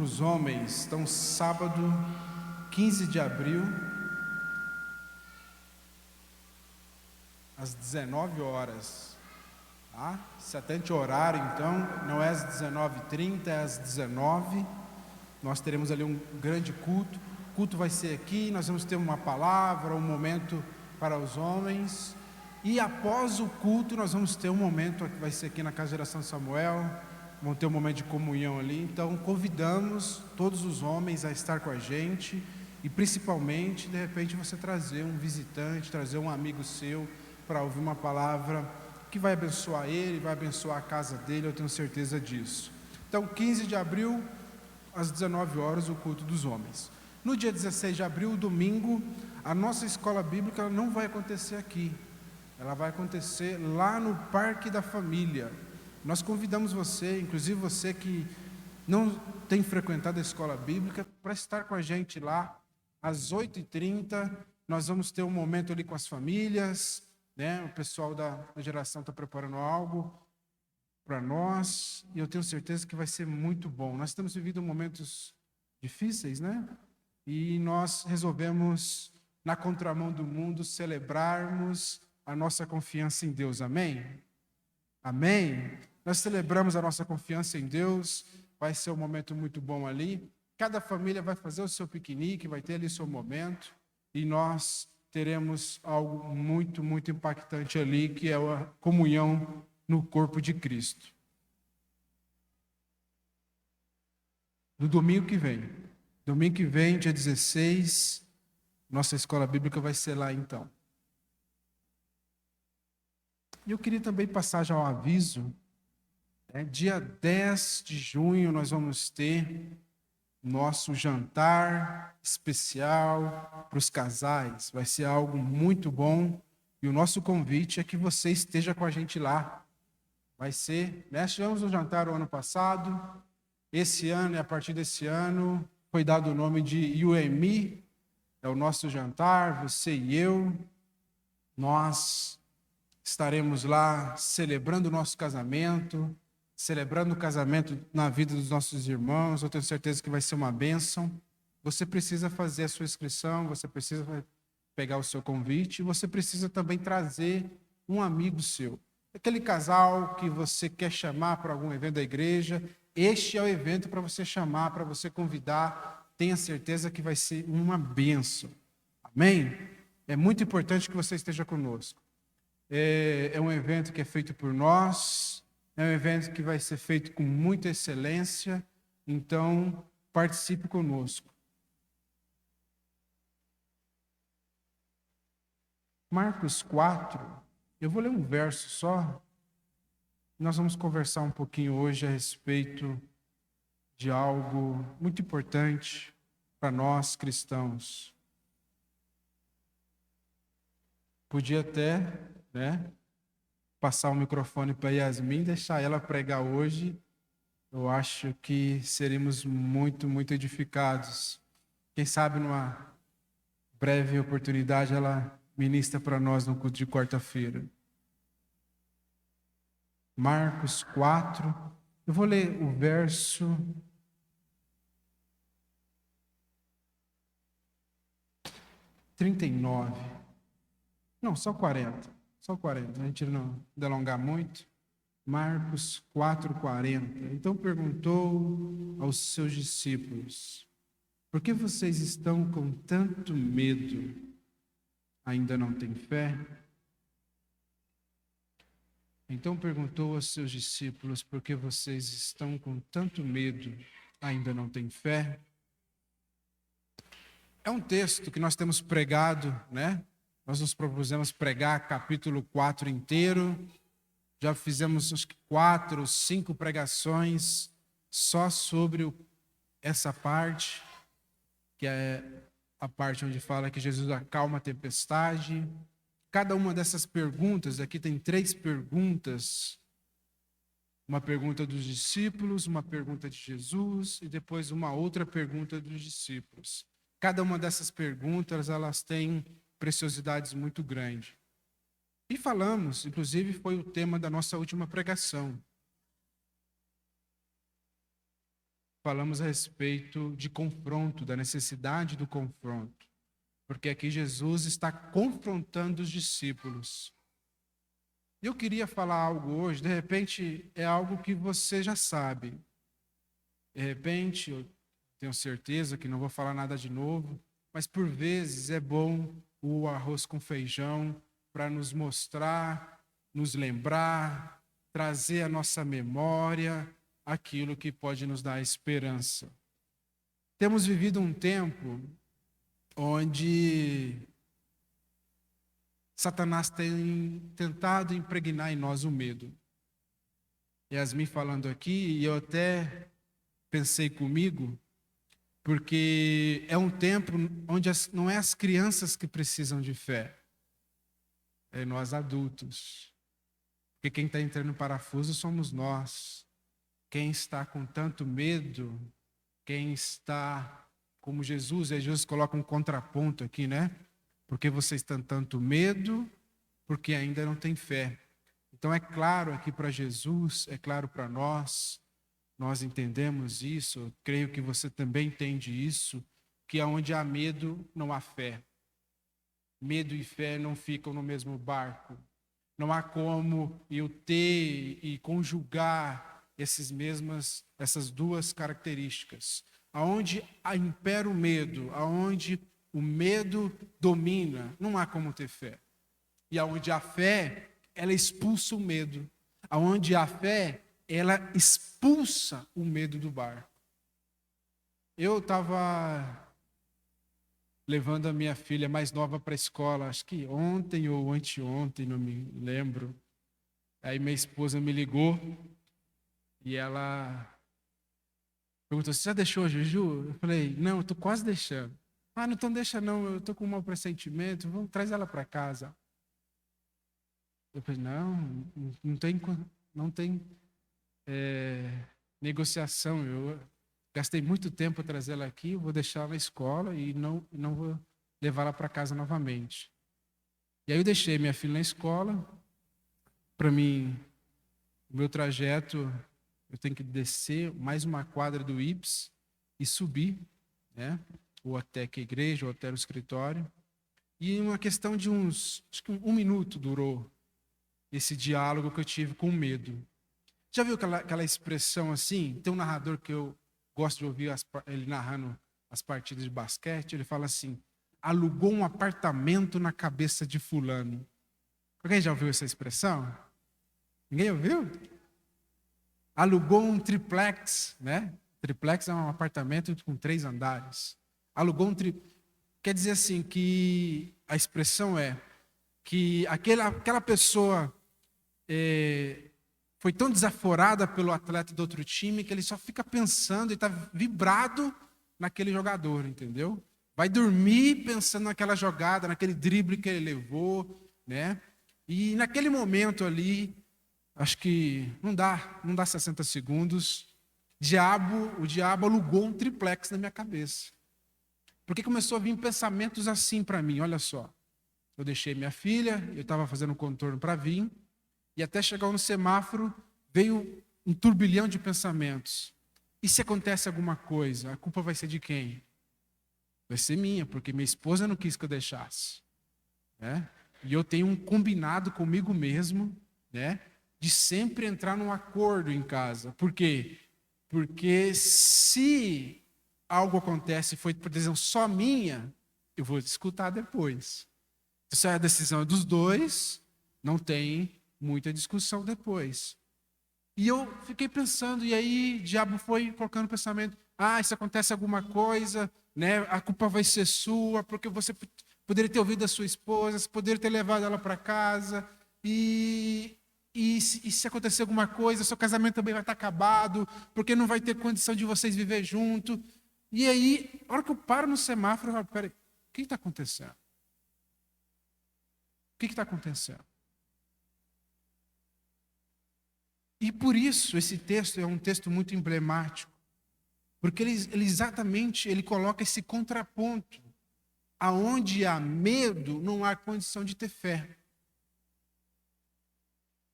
para os homens. Então, sábado, 15 de abril, às 19 horas. Tá? Se atente ao horário, então, não é às 19h30, é às 19h. Nós teremos ali um grande culto. O culto vai ser aqui, nós vamos ter uma palavra, um momento para os homens. E após o culto, nós vamos ter um momento que vai ser aqui na Casa de Geração Samuel. Vamos ter um momento de comunhão ali. Então, convidamos todos os homens a estar com a gente. E principalmente, de repente, você trazer um visitante, trazer um amigo seu para ouvir uma palavra que vai abençoar ele, vai abençoar a casa dele, eu tenho certeza disso. Então, 15 de abril, às 19 horas, o culto dos homens. No dia 16 de abril, domingo, a nossa escola bíblica não vai acontecer aqui. Ela vai acontecer lá no Parque da Família. Nós convidamos você, inclusive você que não tem frequentado a escola bíblica, para estar com a gente lá às 8h30. Nós vamos ter um momento ali com as famílias, né? O pessoal da geração está preparando algo para nós, e eu tenho certeza que vai ser muito bom. Nós estamos vivendo momentos difíceis, né? E nós resolvemos, na contramão do mundo, celebrarmos a nossa confiança em Deus. Amém? Amém? Nós celebramos a nossa confiança em Deus. Vai ser um momento muito bom ali. Cada família vai fazer o seu piquenique, vai ter ali o seu momento, e nós teremos algo muito, muito impactante ali, que é a comunhão no corpo de Cristo. No domingo que vem, dia 16, nossa escola bíblica vai ser lá então. E eu queria também passar já um aviso, né? Dia 10 de junho nós vamos ter nosso jantar especial para os casais. Vai ser algo muito bom, e o nosso convite é que você esteja com a gente lá. Vai ser, nós tivemos um jantar o ano passado, esse ano e a partir desse ano foi dado o nome de UMI, é o nosso jantar, você e eu. Nós estaremos lá celebrando o nosso casamento, celebrando o casamento na vida dos nossos irmãos. Eu tenho certeza que vai ser uma bênção. Você precisa fazer a sua inscrição, você precisa pegar o seu convite, e você precisa também trazer um amigo seu. Aquele casal que você quer chamar para algum evento da igreja, este é o evento para você chamar, para você convidar. Tenha certeza que vai ser uma bênção. Amém? É muito importante que você esteja conosco. É um evento que é feito por nós, é um evento que vai ser feito com muita excelência, então participe conosco. Marcos 4, eu vou ler um verso só. Nós vamos conversar um pouquinho hoje a respeito de algo muito importante para nós cristãos. Podia até, né, passar o microfone para Yasmin, deixar ela pregar hoje. Eu acho que seremos muito, muito edificados. Quem sabe numa breve oportunidade ela ministra para nós no culto de quarta-feira. Marcos 4, eu vou ler o verso 39. Não, só 40. Só 40, a gente não delongar muito. Marcos 4:40. Então perguntou aos seus discípulos: por que vocês estão com tanto medo? Ainda não têm fé? Então perguntou aos seus discípulos: por que vocês estão com tanto medo? Ainda não têm fé? É um texto que nós temos pregado, né? Nós nos propusemos pregar capítulo 4 inteiro. Já fizemos acho que 4 ou 5 pregações só sobre essa parte, que é a parte onde fala que Jesus acalma a tempestade. Cada uma dessas perguntas, aqui tem 3 perguntas. Uma pergunta dos discípulos, uma pergunta de Jesus e depois uma outra pergunta dos discípulos. Cada uma dessas perguntas, elas têm preciosidades muito grandes. E falamos, inclusive foi o tema da nossa última pregação. falamos a respeito de confronto, da necessidade do confronto. Porque aqui Jesus está confrontando os discípulos. Eu queria falar algo hoje, de repente é algo que você já sabe. De repente, eu tenho certeza que não vou falar nada de novo, mas por vezes é bom o arroz com feijão para nos mostrar, nos lembrar, trazer à nossa memória aquilo que pode nos dar esperança. Temos vivido um tempo onde Satanás tem tentado impregnar em nós o medo. Yasmin falando aqui, e eu até pensei comigo, porque é um tempo onde não é as crianças que precisam de fé, é nós adultos. Porque quem está entrando em parafuso somos nós. Quem está com tanto medo, quem está como Jesus, e Jesus coloca um contraponto aqui, né? Porque vocês têm tanto medo, porque ainda não têm fé. Então é claro aqui para Jesus, é claro para nós entendemos isso, eu creio que você também entende isso, que aonde há medo, não há fé. Medo e fé não ficam no mesmo barco. Não há como eu ter e conjugar essas duas características. Aonde impera o medo, aonde o medo domina, não há como ter fé. E aonde há fé, ela expulsa o medo. Aonde há fé, ela expulsa o medo do barco. Eu estava levando a minha filha mais nova para a escola, acho que ontem ou anteontem, não me lembro. Aí minha esposa me ligou e ela perguntou: você já deixou a Juju? Eu falei: não, eu estou quase deixando. Ah, não deixa não, eu estou com um mau pressentimento, vamos, traz ela para casa. Eu falei: não tem negociação, eu gastei muito tempo para trazê-la aqui, vou deixar ela na escola e não vou levá-la para casa novamente. E aí eu deixei minha filha na escola. Para mim, o meu trajeto, eu tenho que descer mais uma quadra do IPS e subir, né? Ou até que a igreja, ou até o escritório. E uma questão de acho que um minuto durou esse diálogo que eu tive com medo. Já viu aquela expressão assim? Tem um narrador que eu gosto de ouvir ele narrando as partidas de basquete. Ele fala assim: alugou um apartamento na cabeça de fulano. Alguém já ouviu essa expressão? Ninguém ouviu? Alugou um triplex, né? Triplex é um apartamento com 3 andares. Alugou um triplex. Quer dizer assim, que a expressão é que aquela pessoa foi tão desaforada pelo atleta do outro time que ele só fica pensando e está vibrado naquele jogador, entendeu? Vai dormir pensando naquela jogada, naquele drible que ele levou, né? E naquele momento ali, acho que não dá 60 segundos, o diabo alugou um triplex na minha cabeça. Porque começou a vir pensamentos assim para mim, olha só. Eu deixei minha filha, eu estava fazendo um contorno para vir, e até chegar no semáforo, veio um turbilhão de pensamentos. E se acontece alguma coisa, a culpa vai ser de quem? Vai ser minha, porque minha esposa não quis que eu deixasse. Né? E eu tenho um combinado comigo mesmo, né, de sempre entrar num acordo em casa. Por quê? Porque se algo acontece e foi por decisão só minha, eu vou escutar depois. Se a decisão é dos dois, não tem muita discussão depois. E eu fiquei pensando, e aí o diabo foi colocando pensamento: se acontece alguma coisa, né, a culpa vai ser sua, porque você poderia ter ouvido a sua esposa, você poderia ter levado ela para casa, e se acontecer alguma coisa, seu casamento também vai estar acabado, porque não vai ter condição de vocês viver junto. E aí, a hora que eu paro no semáforo, eu falo: peraí, o que está acontecendo? O que está acontecendo? E por isso esse texto é um texto muito emblemático, porque ele coloca esse contraponto. Aonde há medo, não há condição de ter fé.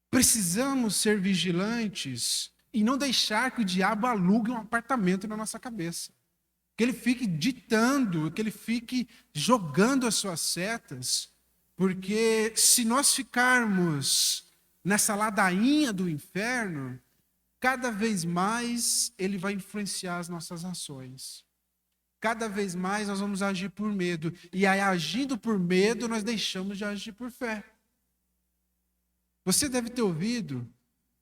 Precisamos ser vigilantes E não deixar que o diabo alugue um apartamento na nossa cabeça. Que ele fique ditando, que ele fique jogando as suas setas, porque se nós ficarmos nessa ladainha do inferno, cada vez mais ele vai influenciar as nossas ações. Cada vez mais nós vamos agir por medo. E aí, agindo por medo, nós deixamos de agir por fé. Você deve ter ouvido,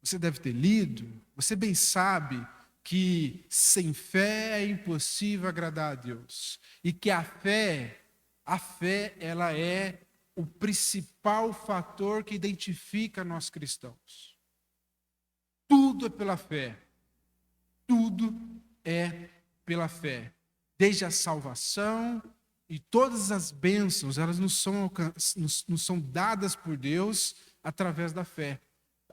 você deve ter lido, você bem sabe que sem fé é impossível agradar a Deus. E que a fé, ela é o principal fator que identifica nós cristãos. Tudo é pela fé. Tudo é pela fé. Desde a salvação e todas as bênçãos, elas nos são dadas por Deus através da fé.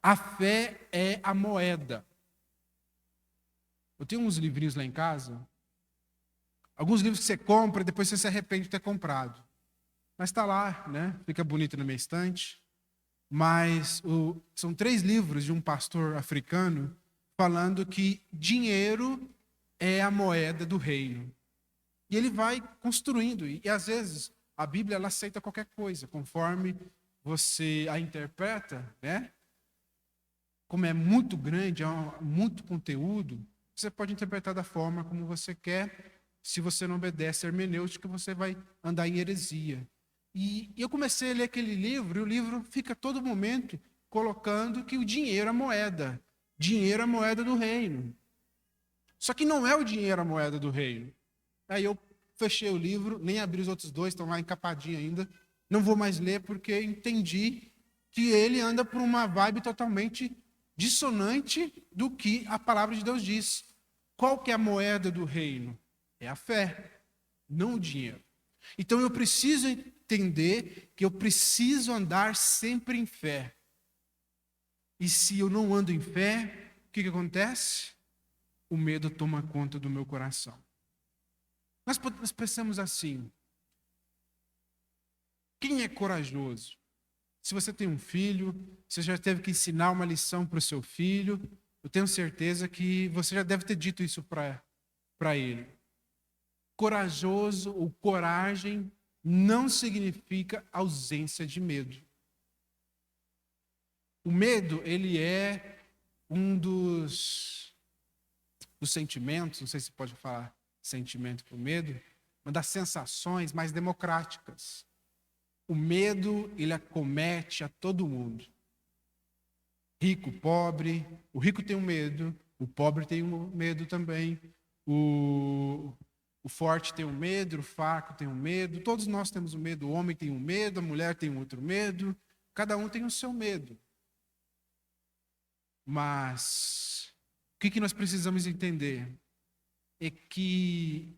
A fé é a moeda. Eu tenho uns livrinhos lá em casa, alguns livros que você compra e depois você se arrepende de ter comprado. Mas está lá, né? Fica bonito na minha estante. Mas são 3 livros de um pastor africano falando que dinheiro é a moeda do reino. E ele vai construindo. E às vezes a Bíblia ela aceita qualquer coisa, conforme você a interpreta, né? Como é muito grande, muito conteúdo, você pode interpretar da forma como você quer. Se você não obedece a hermenêutica, você vai andar em heresia. E eu comecei a ler aquele livro, e o livro fica a todo momento colocando que o dinheiro é moeda. Dinheiro é moeda do reino. Só que não é o dinheiro a moeda do reino. Aí eu fechei o livro, nem abri os outros 2, estão lá encapadinhos ainda. Não vou mais ler porque entendi que ele anda por uma vibe totalmente dissonante do que a palavra de Deus diz. Qual que é a moeda do reino? É a fé, não o dinheiro. Então eu preciso entender que eu preciso andar sempre em fé. E se eu não ando em fé, o que acontece? O medo toma conta do meu coração. Nós pensamos assim: quem é corajoso? Se você tem um filho, você já teve que ensinar uma lição para o seu filho, eu tenho certeza que você já deve ter dito isso para ele. Corajoso ou coragem não significa ausência de medo. O medo, ele é um dos sentimentos, não sei se pode falar sentimento para o medo, uma das sensações mais democráticas. O medo, ele acomete a todo mundo. Rico, pobre, o rico tem um medo, o pobre tem um medo também, o forte tem um medo, o fraco tem um medo, todos nós temos um medo, o homem tem um medo, a mulher tem um outro medo, cada um tem o seu medo. Mas o que nós precisamos entender é que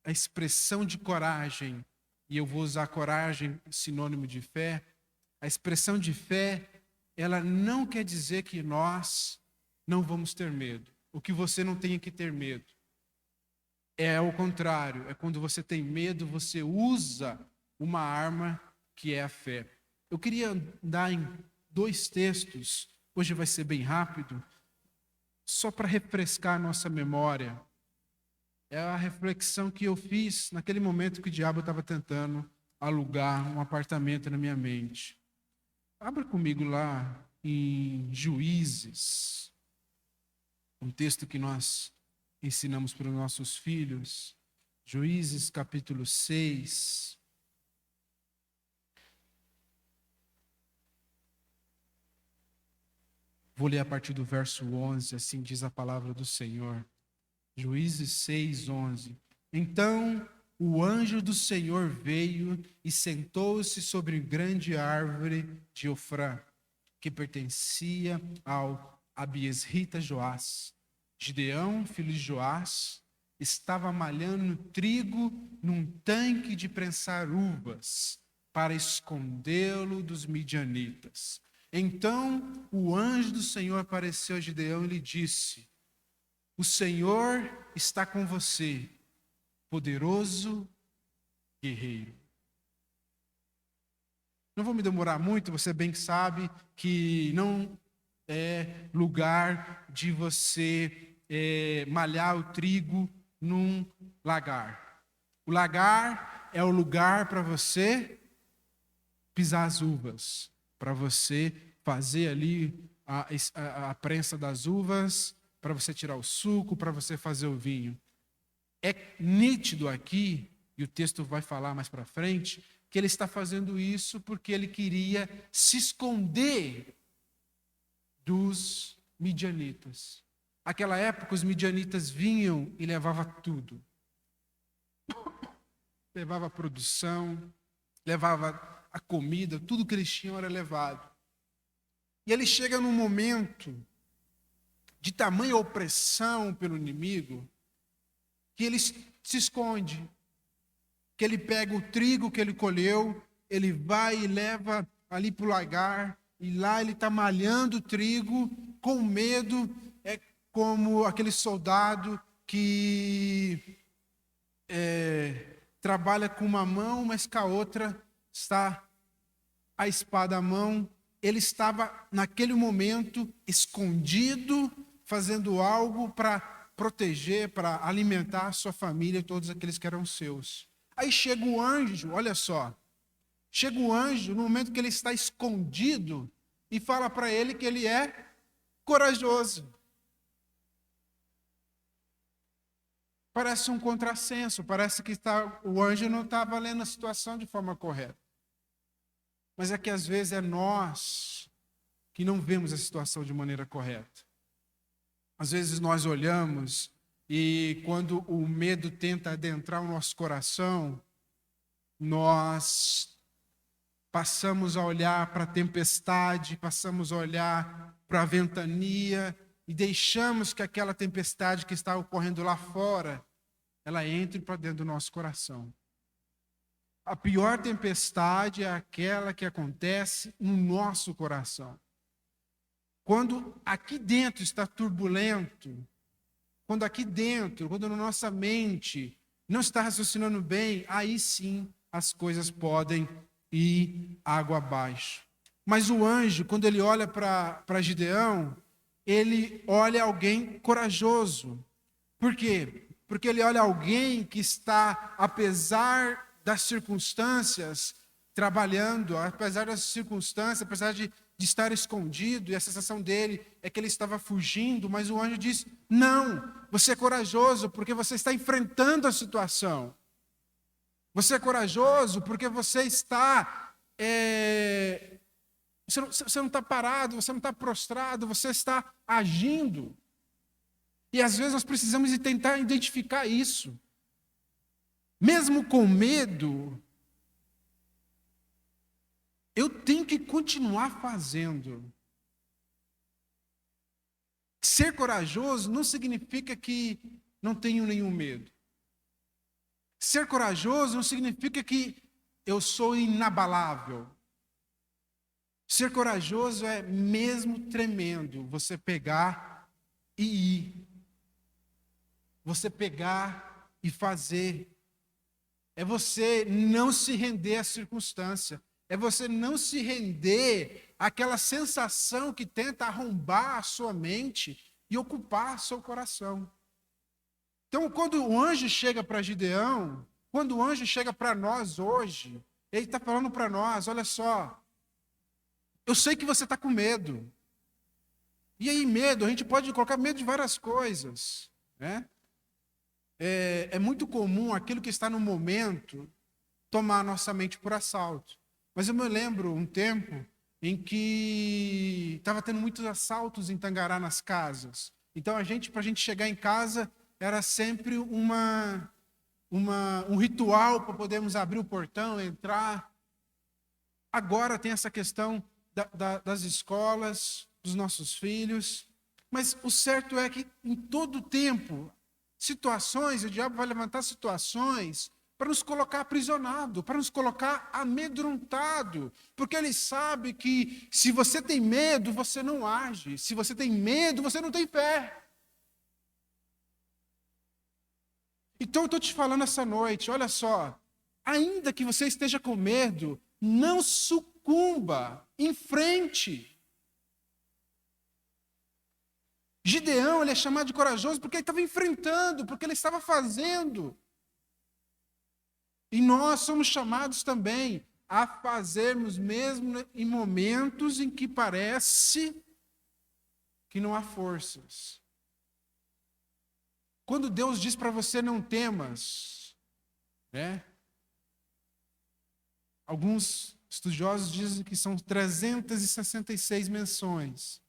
a expressão de coragem, e eu vou usar coragem sinônimo de fé, a expressão de fé, ela não quer dizer que nós não vamos ter medo, ou que você não tenha que ter medo. É o contrário, é quando você tem medo, você usa uma arma que é a fé. Eu queria dar em 2 textos, hoje vai ser bem rápido, só para refrescar a nossa memória. É a reflexão que eu fiz naquele momento que o diabo estava tentando alugar um apartamento na minha mente. Abra comigo lá em Juízes, um texto que nós ensinamos para os nossos filhos. Juízes capítulo 6. Vou ler a partir do verso 11, assim diz a palavra do Senhor. Juízes 6, 11. Então o anjo do Senhor veio e sentou-se sobre grande árvore de Ofrã, que pertencia ao abiesrita Joás. Gideão, filho de Joás, estava malhando trigo num tanque de prensar uvas, para escondê-lo dos midianitas. Então o anjo do Senhor apareceu a Gideão e lhe disse: o Senhor está com você, poderoso guerreiro. Não vou me demorar muito, você bem sabe que não é lugar de você malhar o trigo num lagar. O lagar é o lugar para você pisar as uvas, para você fazer ali a prensa das uvas, para você tirar o suco, para você fazer o vinho. É nítido aqui, e o texto vai falar mais para frente, que ele está fazendo isso porque ele queria se esconder dos midianitas. Naquela época, os midianitas vinham e levavam tudo. Levava a produção, levava a comida, tudo que eles tinham era levado. E ele chega num momento de tamanha opressão pelo inimigo, que ele se esconde, que ele pega o trigo que ele colheu, ele vai e leva ali para o lagar, e lá ele está malhando o trigo, com medo, é como aquele soldado que trabalha com uma mão, mas com a outra está a espada à mão. Ele estava, naquele momento, escondido, fazendo algo para proteger, para alimentar a sua família e todos aqueles que eram seus. Aí chega o anjo, olha só. Chega o anjo no momento que ele está escondido e fala para ele que ele é corajoso. Parece um contrassenso, parece que o anjo não estava lendo a situação de forma correta. Mas é que às vezes é nós que não vemos a situação de maneira correta. Às vezes nós olhamos e quando o medo tenta adentrar o nosso coração, nós passamos a olhar para a tempestade, passamos a olhar para a ventania e deixamos que aquela tempestade que está ocorrendo lá fora, ela entre para dentro do nosso coração. A pior tempestade é aquela que acontece no nosso coração. Quando aqui dentro está turbulento, quando aqui dentro, quando na nossa mente não está raciocinando bem, aí sim as coisas podem ir água abaixo. Mas o anjo, quando ele olha para Gideão, ele olha alguém corajoso. Por quê? Porque ele olha alguém que está, apesar das circunstâncias, trabalhando, apesar das circunstâncias, apesar de estar escondido, e a sensação dele é que ele estava fugindo, mas o anjo diz, não, você é corajoso porque você está enfrentando a situação. Você é corajoso porque você está... Você não está parado, você não está prostrado, você está agindo. E às vezes nós precisamos tentar identificar isso. Mesmo com medo, eu tenho que continuar fazendo. Ser corajoso não significa que não tenho nenhum medo. Ser corajoso não significa que eu sou inabalável. Ser corajoso é, mesmo tremendo, você pegar e ir. Você pegar e fazer. É você não se render à circunstância. É você não se render àquela sensação que tenta arrombar a sua mente e ocupar seu coração. Então, quando o anjo chega para Gideão, quando o anjo chega para nós hoje, ele está falando para nós, olha só, eu sei que você está com medo. E aí, medo, a gente pode colocar medo de várias coisas, né? É muito comum aquilo que está no momento tomar a nossa mente por assalto. Mas eu me lembro um tempo em que estava tendo muitos assaltos em Tangará nas casas. Então, para a gente chegar em casa, era sempre um ritual para podermos abrir o portão, entrar. Agora tem essa questão das escolas, dos nossos filhos. Mas o certo é que em todo tempo, o diabo vai levantar situações para nos colocar aprisionado, para nos colocar amedrontado, porque ele sabe que se você tem medo, você não age, se você tem medo, você não tem fé. Então eu estou te falando essa noite, olha só, ainda que você esteja com medo, não sucumba, enfrente. Gideão, ele é chamado de corajoso porque ele estava enfrentando, porque ele estava fazendo. E nós somos chamados também a fazermos mesmo em momentos em que parece que não há forças. Quando Deus diz para você não temas, né? Alguns estudiosos dizem que são 366 menções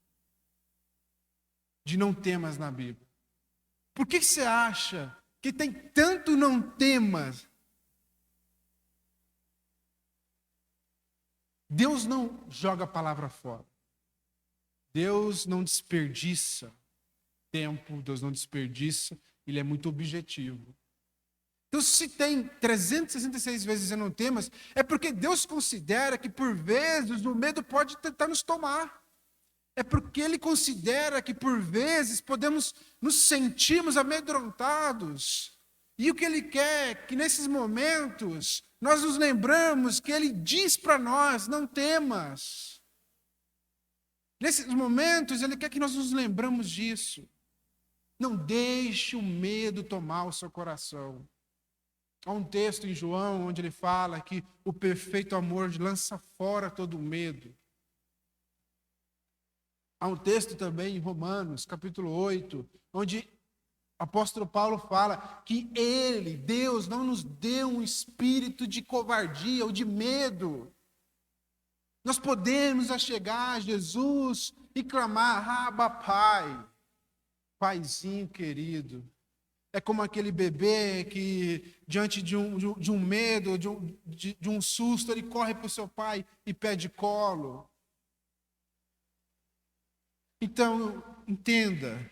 de não temas na Bíblia. Por que você acha que tem tanto não temas? Deus não joga a palavra fora. Deus não desperdiça tempo, Deus não desperdiça, ele é muito objetivo. Então, se tem 366 vezes não temas, é porque Deus considera que, por vezes, o medo pode tentar nos tomar. É porque Ele considera que, por vezes, podemos nos sentirmos amedrontados. E o que Ele quer é que, nesses momentos, nós nos lembramos que Ele diz para nós, não temas. Nesses momentos, Ele quer que nós nos lembramos disso. Não deixe o medo tomar o seu coração. Há um texto em João onde ele fala que o perfeito amor lança fora todo o medo. Há um texto também em Romanos, capítulo 8, onde o apóstolo Paulo fala que ele, Deus, não nos deu um espírito de covardia ou de medo. Nós podemos achegar a Jesus e clamar, Abba, Pai, Paizinho querido. É como aquele bebê que, diante de um medo, de um susto, ele corre para o seu pai e pede colo. Então, entenda.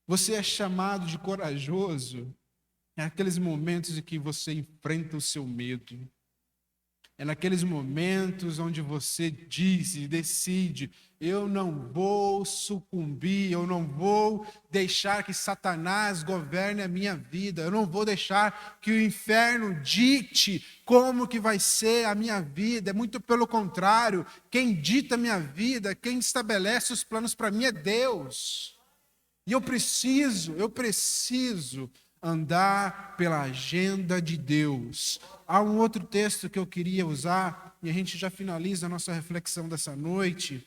Você é chamado de corajoso naqueles momentos em que você enfrenta o seu medo. É naqueles momentos onde você diz e decide, eu não vou sucumbir, eu não vou deixar que Satanás governe a minha vida, eu não vou deixar que o inferno dite como que vai ser a minha vida. É muito pelo contrário, quem dita a minha vida, quem estabelece os planos para mim é Deus. E eu preciso andar pela agenda de Deus. Há um outro texto que eu queria usar, e a gente já finaliza a nossa reflexão dessa noite.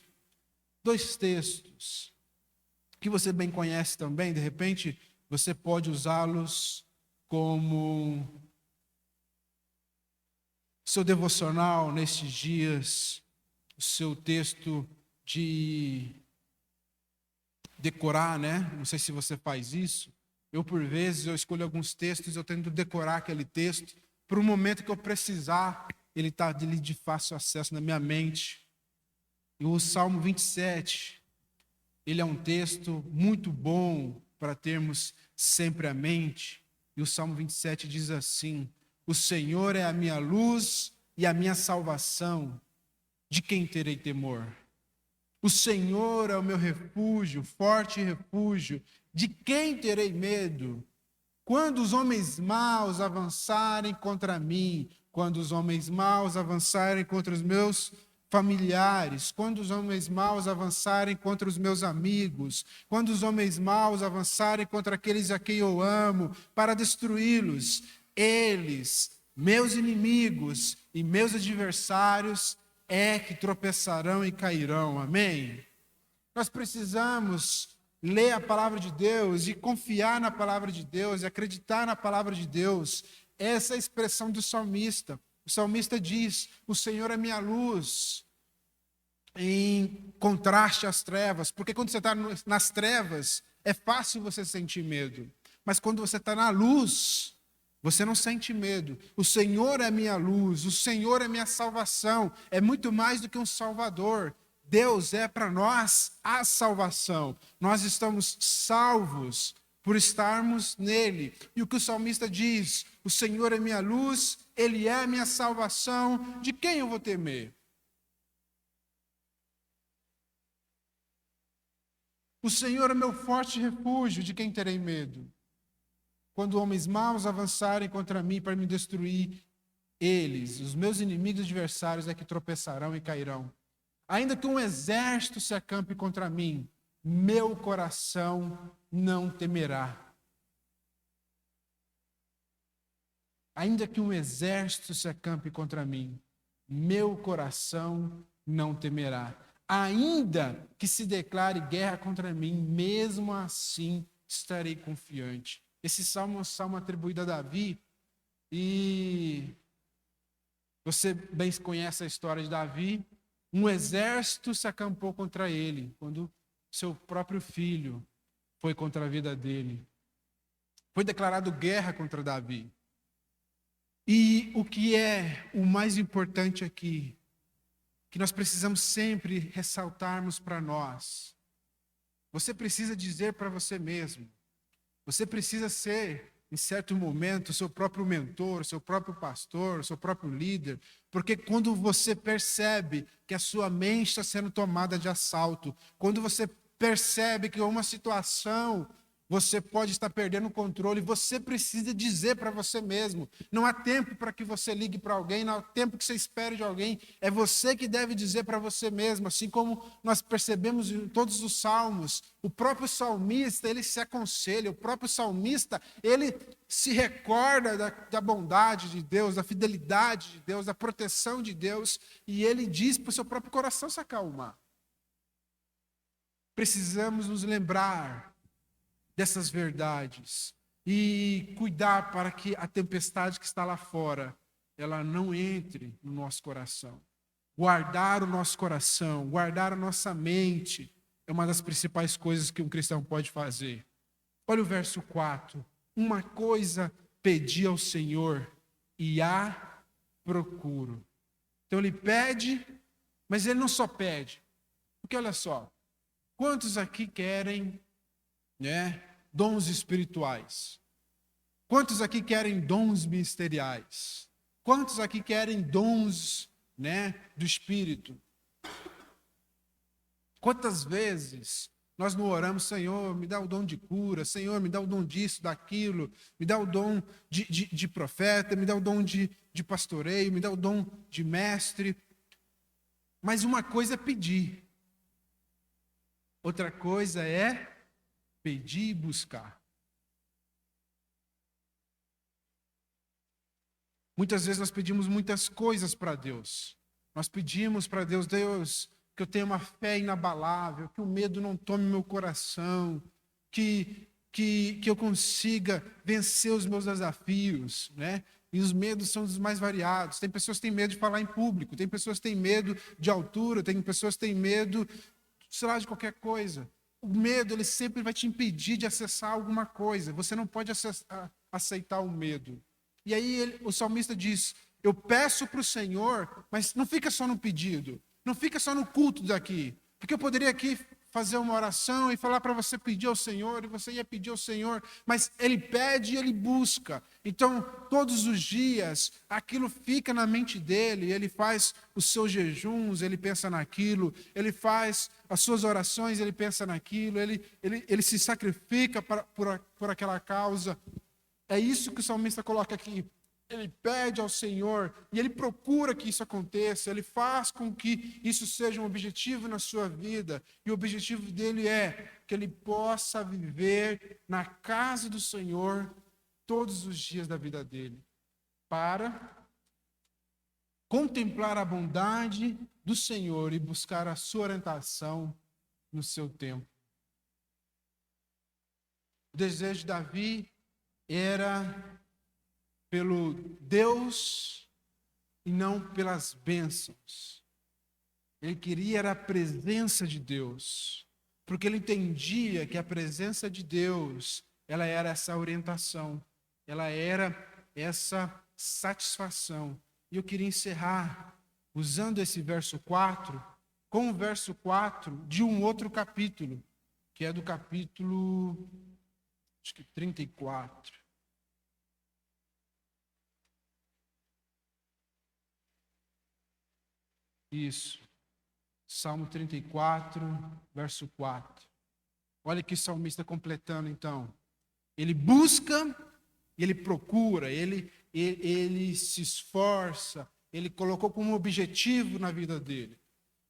2 textos, que você bem conhece também, de repente você pode usá-los como seu devocional nestes dias, o seu texto de decorar, né? Não sei se você faz isso. Eu, por vezes, eu escolho alguns textos, eu tento decorar aquele texto, para o momento que eu precisar, ele está ali de fácil acesso na minha mente. E o Salmo 27, ele é um texto muito bom para termos sempre à mente. E o Salmo 27 diz assim, o Senhor é a minha luz e a minha salvação, de quem terei temor? O Senhor é o meu refúgio, forte refúgio, de quem terei medo? Quando os homens maus avançarem contra mim, quando os homens maus avançarem contra os meus familiares, quando os homens maus avançarem contra os meus amigos, quando os homens maus avançarem contra aqueles a quem eu amo, para destruí-los, eles, meus inimigos e meus adversários, é que tropeçarão e cairão. Amém? Nós precisamos ler a palavra de Deus e confiar na palavra de Deus e acreditar na palavra de Deus. Essa é a expressão do salmista. O salmista diz, o Senhor é minha luz, em contraste às trevas, porque quando você está nas trevas, é fácil você sentir medo, mas quando você está na luz, você não sente medo. O Senhor é minha luz, o Senhor é minha salvação, é muito mais do que um salvador. Deus é para nós a salvação. Nós estamos salvos por estarmos nele. E o que o salmista diz, o Senhor é minha luz, Ele é a minha salvação, de quem eu vou temer? O Senhor é meu forte refúgio, de quem terei medo? Quando homens maus avançarem contra mim para me destruir, eles, os meus inimigos adversários, é que tropeçarão e cairão. Ainda que um exército se acampe contra mim, meu coração não temerá. Ainda que um exército se acampe contra mim, meu coração não temerá. Ainda que se declare guerra contra mim, mesmo assim estarei confiante. Esse salmo é um salmo atribuído a Davi, e você bem conhece a história de Davi. Um exército se acampou contra ele, quando seu próprio filho foi contra a vida dele. Foi declarado guerra contra Davi. E o que é o mais importante aqui, que nós precisamos sempre ressaltarmos para nós, você precisa dizer para você mesmo, você precisa ser, em certo momento, seu próprio mentor, seu próprio pastor, seu próprio líder, porque quando você percebe que a sua mente está sendo tomada de assalto, quando você percebe que uma situação você pode estar perdendo o controle, você precisa dizer para você mesmo. Não há tempo para que você ligue para alguém, não há tempo que você espere de alguém. É você que deve dizer para você mesmo, assim como nós percebemos em todos os salmos. O próprio salmista, ele se aconselha, o próprio salmista, ele se recorda da bondade de Deus, da fidelidade de Deus, da proteção de Deus, e ele diz para o seu próprio coração se acalmar. Precisamos nos lembrar dessas verdades e cuidar para que a tempestade que está lá fora, ela não entre no nosso coração. Guardar o nosso coração, guardar a nossa mente, é uma das principais coisas que um cristão pode fazer. Olha o verso 4. Uma coisa pedi ao Senhor e a procuro. Então ele pede, mas ele não só pede. Porque olha só, quantos aqui querem, dons espirituais? Quantos aqui querem dons ministeriais? Quantos aqui querem dons, do Espírito? Quantas vezes nós não oramos, Senhor, me dá o dom de cura, Senhor, me dá o dom disso, daquilo, me dá o dom de profeta, me dá o dom de pastoreio, me dá o dom de mestre. Mas uma coisa é pedir, outra coisa é pedir e buscar. Muitas vezes nós pedimos muitas coisas para Deus. Nós pedimos para Deus, Deus, que eu tenha uma fé inabalável, que o medo não tome meu coração, que eu consiga vencer os meus desafios, E os medos são os mais variados. Tem pessoas que têm medo de falar em público, tem pessoas que têm medo de altura, tem pessoas que têm medo, sei lá, de qualquer coisa. O medo, ele sempre vai te impedir de acessar alguma coisa. Você não pode aceitar o medo. E aí o salmista diz, eu peço para o Senhor, mas não fica só no pedido, não fica só no culto daqui. Porque eu poderia aqui fazer uma oração e falar para você pedir ao Senhor, e você ia pedir ao Senhor, mas ele pede e ele busca. Então, todos os dias, aquilo fica na mente dele, ele faz os seus jejuns, ele pensa naquilo, ele faz as suas orações, ele pensa naquilo, ele se sacrifica por aquela causa. É isso que o salmista coloca aqui. Ele pede ao Senhor e ele procura que isso aconteça, ele faz com que isso seja um objetivo na sua vida. E o objetivo dele é que ele possa viver na casa do Senhor todos os dias da vida dele, para contemplar a bondade do Senhor e buscar a sua orientação no seu tempo. O desejo de Davi era pelo Deus e não pelas bênçãos. Ele queria era a presença de Deus, porque ele entendia que a presença de Deus, ela era essa orientação, ela era essa satisfação. E eu queria encerrar usando esse verso 4, com o verso 4 de um outro capítulo, que é do capítulo, acho que 34. Isso. Salmo 34, verso 4. Olha que salmista completando então. Ele busca, ele procura, ele se esforça, ele colocou como objetivo na vida dele.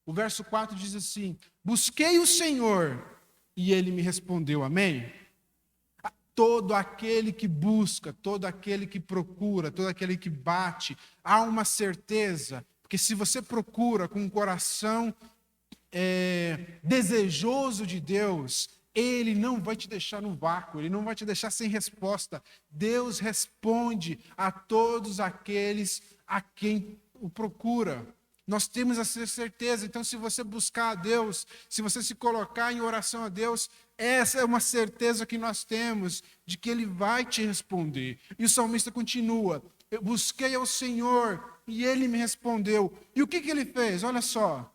O verso 4 diz assim: busquei o Senhor e ele me respondeu. Amém? Todo aquele que busca, todo aquele que procura, todo aquele que bate, há uma certeza, porque se você procura com um coração desejoso de Deus, Ele não vai te deixar no vácuo, Ele não vai te deixar sem resposta. Deus responde a todos aqueles a quem o procura. Nós temos essa certeza. Então, se você buscar a Deus, se você se colocar em oração a Deus, essa é uma certeza que nós temos de que Ele vai te responder. E o salmista continua: eu busquei ao Senhor e Ele me respondeu. E o que Ele fez? Olha só.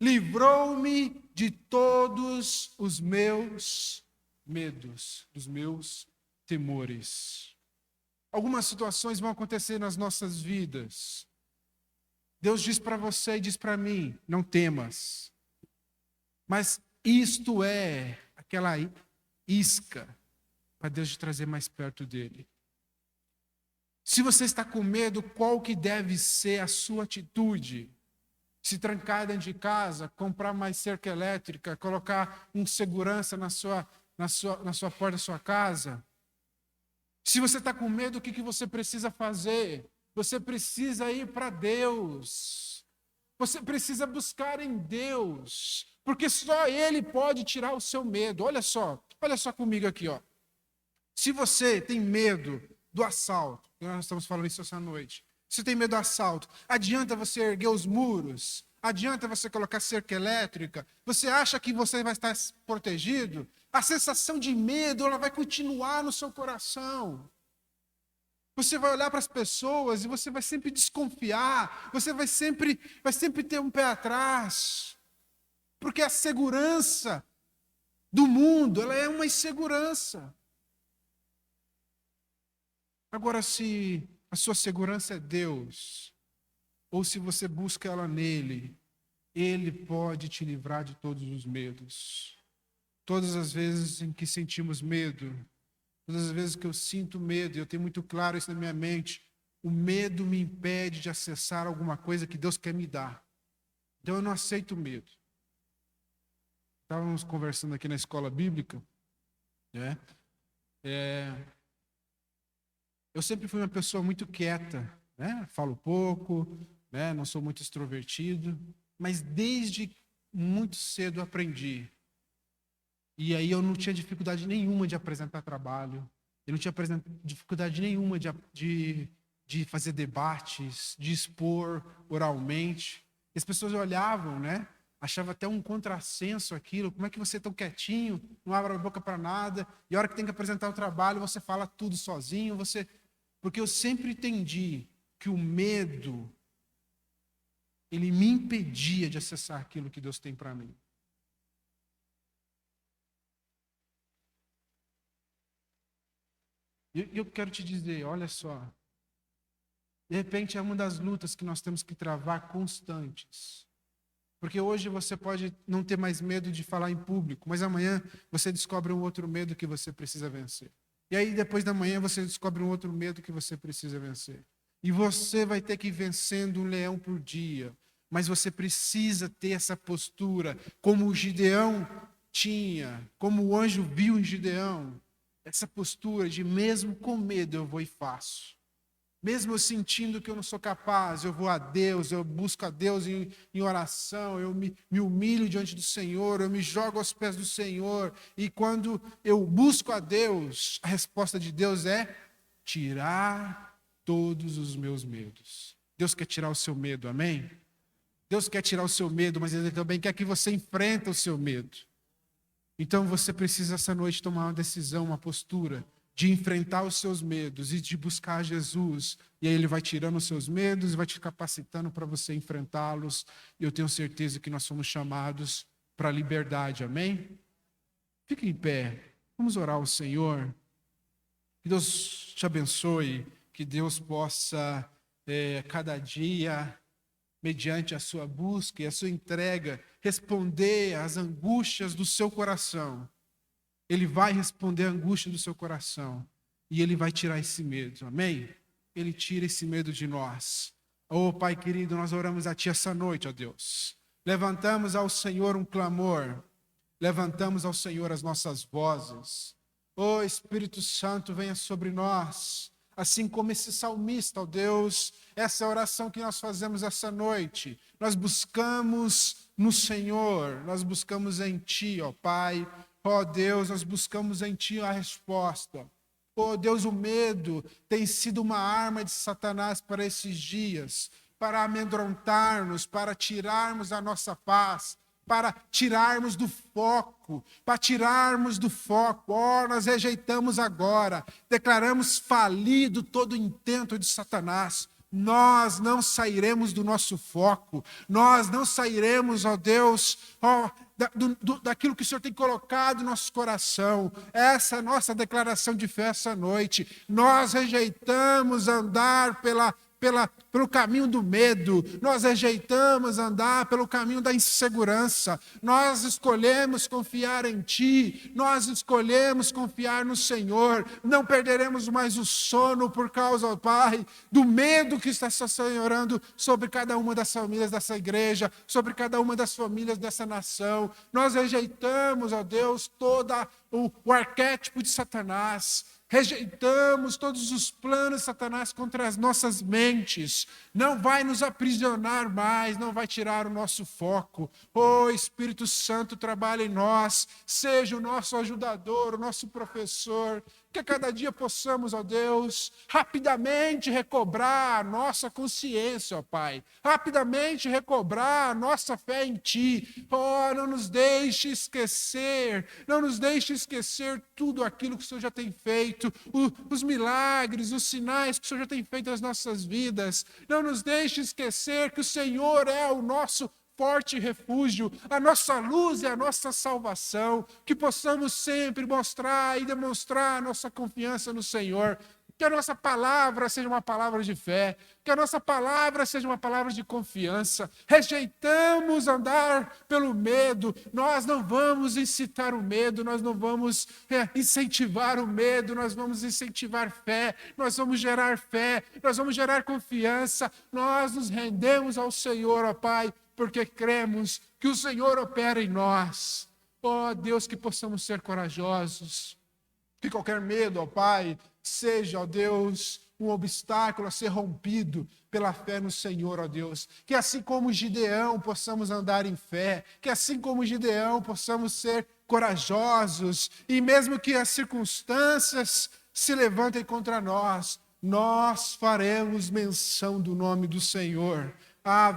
Livrou-me de todos os meus medos, dos meus temores. Algumas situações vão acontecer nas nossas vidas. Deus diz para você e diz para mim: não temas. Mas isto é aquela isca para Deus te trazer mais perto dele. Se você está com medo, qual que deve ser a sua atitude? Se trancar dentro de casa, comprar mais cerca elétrica, colocar um segurança na sua porta da sua casa? Se você está com medo, o que você precisa fazer? Você precisa ir para Deus. Você precisa buscar em Deus, porque só Ele pode tirar o seu medo. Olha só comigo aqui, ó. Se você tem medo do assalto, nós estamos falando isso essa noite. Se tem medo do assalto, adianta você erguer os muros? Adianta você colocar cerca elétrica? Você acha que você vai estar protegido? A sensação de medo, ela vai continuar no seu coração. Você vai olhar para as pessoas e você vai sempre desconfiar. Você vai sempre ter um pé atrás. Porque a segurança do mundo, ela é uma insegurança. Agora, se a sua segurança é Deus, ou se você busca ela nele, Ele pode te livrar de todos os medos. Todas as vezes em que sentimos medo, todas as vezes que eu sinto medo, e eu tenho muito claro isso na minha mente, o medo me impede de acessar alguma coisa que Deus quer me dar. Então eu não aceito o medo. Estávamos conversando aqui na escola bíblica, né? Eu sempre fui uma pessoa muito quieta, né? Falo pouco, né? Não sou muito extrovertido, mas desde muito cedo aprendi. E aí eu não tinha dificuldade nenhuma de apresentar trabalho, eu não tinha dificuldade nenhuma de fazer debates, de expor oralmente. E as pessoas olhavam, né? Achava até um contrassenso aquilo. Como é que você é tão quietinho, não abre a boca para nada, e a hora que tem que apresentar o trabalho, você fala tudo sozinho, Porque eu sempre entendi que o medo, ele me impedia de acessar aquilo que Deus tem para mim. E eu quero te dizer, olha só, de repente é uma das lutas que nós temos que travar constantes. Porque hoje você pode não ter mais medo de falar em público, mas amanhã você descobre um outro medo que você precisa vencer. E aí depois da manhã você descobre um outro medo que você precisa vencer. E você vai ter que ir vencendo um leão por dia. Mas você precisa ter essa postura, como o Gideão tinha, como o anjo viu em Gideão. Essa postura de mesmo com medo eu vou e faço. Mesmo eu sentindo que eu não sou capaz, eu vou a Deus, eu busco a Deus em oração, eu me humilho diante do Senhor, eu me jogo aos pés do Senhor. E quando eu busco a Deus, a resposta de Deus é tirar todos os meus medos. Deus quer tirar o seu medo, amém? Deus quer tirar o seu medo, mas Ele também quer que você enfrente o seu medo. Então você precisa essa noite tomar uma decisão, uma postura de enfrentar os seus medos e de buscar Jesus. E aí Ele vai tirando os seus medos e vai te capacitando para você enfrentá-los. E eu tenho certeza que nós somos chamados para a liberdade, amém? Fique em pé, vamos orar ao Senhor. Que Deus te abençoe, que Deus possa, cada dia, mediante a sua busca e a sua entrega, responder às angústias do seu coração. Ele vai responder a angústia do seu coração. E Ele vai tirar esse medo. Amém? Ele tira esse medo de nós. Oh, Pai querido, nós oramos a Ti essa noite, ó Deus. Levantamos ao Senhor um clamor. Levantamos ao Senhor as nossas vozes. Ó Espírito Santo, venha sobre nós. Assim como esse salmista, ó Deus, essa é a oração que nós fazemos essa noite. Nós buscamos no Senhor, nós buscamos em Ti, ó Pai. Ó Deus, nós buscamos em Ti a resposta. Ó Deus, o medo tem sido uma arma de Satanás para esses dias, para amedrontar-nos, para tirarmos a nossa paz, para tirarmos do foco, Ó, nós rejeitamos agora, declaramos falido todo o intento de Satanás. Nós não sairemos do nosso foco, nós não sairemos, ó Deus, daquilo que o Senhor tem colocado no nosso coração. Essa é a nossa declaração de fé essa noite. Nós rejeitamos andar pelo caminho do medo, nós rejeitamos andar pelo caminho da insegurança, nós escolhemos confiar em Ti, nós escolhemos confiar no Senhor, não perderemos mais o sono por causa, ó Pai, do medo que está se assenhorando sobre cada uma das famílias dessa igreja, sobre cada uma das famílias dessa nação. Nós rejeitamos, ó Deus, todo o arquétipo de Satanás, rejeitamos todos os planos de Satanás contra as nossas mentes. Não vai nos aprisionar mais, não vai tirar o nosso foco. Ó Espírito Santo, trabalha em nós, seja o nosso ajudador, o nosso professor, que a cada dia possamos, ó Deus, rapidamente recobrar a nossa consciência, ó Pai. Rapidamente recobrar a nossa fé em Ti. Oh, não nos deixe esquecer tudo aquilo que o Senhor já tem feito, os milagres, os sinais que o Senhor já tem feito nas nossas vidas. Não nos deixe esquecer que o Senhor é o nosso forte refúgio, a nossa luz e a nossa salvação, que possamos sempre mostrar e demonstrar a nossa confiança no Senhor, que a nossa palavra seja uma palavra de fé, que a nossa palavra seja uma palavra de confiança. Rejeitamos andar pelo medo, nós não vamos incitar o medo, nós não vamos incentivar o medo, nós vamos incentivar fé, nós vamos gerar confiança, nós nos rendemos ao Senhor, ó Pai, porque cremos que o Senhor opera em nós. Ó Deus, que possamos ser corajosos, que qualquer medo, ó Pai, seja, ó Deus, um obstáculo a ser rompido pela fé no Senhor, ó Deus. Que assim como Gideão possamos andar em fé, que assim como Gideão possamos ser corajosos, e mesmo que as circunstâncias se levantem contra nós, nós faremos menção do nome do Senhor.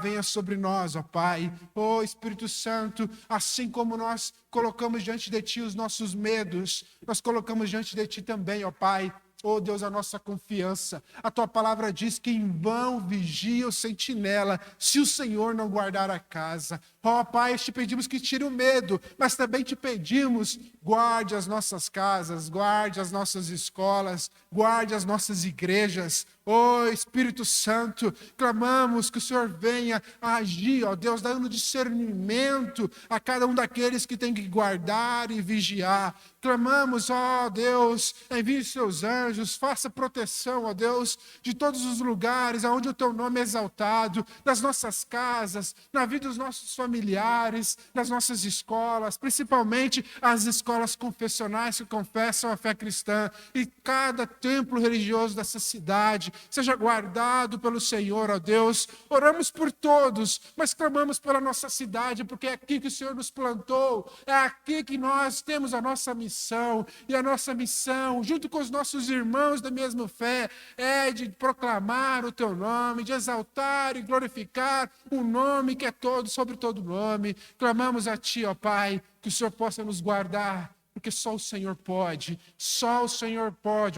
Venha sobre nós, ó Pai. Ó Espírito Santo, assim como nós colocamos diante de Ti os nossos medos, nós colocamos diante de Ti também, ó Pai, ó Deus, a nossa confiança. A Tua palavra diz que em vão vigia o sentinela, se o Senhor não guardar a casa. Ó Pai, te pedimos que tire o medo, mas também te pedimos, guarde as nossas casas, guarde as nossas escolas, guarde as nossas igrejas. Ó Espírito Santo, clamamos que o Senhor venha a agir, ó Deus, dando discernimento a cada um daqueles que tem que guardar e vigiar. Clamamos, ó Deus, envie seus anjos, faça proteção, ó Deus, de todos os lugares onde o Teu nome é exaltado, nas nossas casas, na vida dos nossos familiares, nas nossas escolas, principalmente as escolas confessionais que confessam a fé cristã, e cada templo religioso dessa cidade seja guardado pelo Senhor, ó Deus. Oramos por todos, mas clamamos pela nossa cidade, porque é aqui que o Senhor nos plantou, é aqui que nós temos a nossa missão, e a nossa missão, junto com os nossos irmãos da mesma fé, é de proclamar o Teu nome, de exaltar e glorificar o nome que é sobre todo nome. Clamamos a Ti, ó Pai, que o Senhor possa nos guardar, porque só o Senhor pode,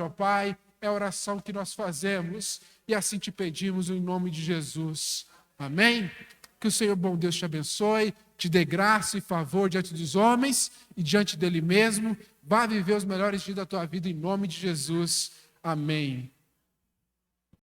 ó Pai. É a oração que nós fazemos e assim te pedimos em nome de Jesus. Amém? Que o Senhor bom Deus te abençoe, te dê graça e favor diante dos homens e diante dele mesmo. Vá viver os melhores dias da tua vida em nome de Jesus. Amém.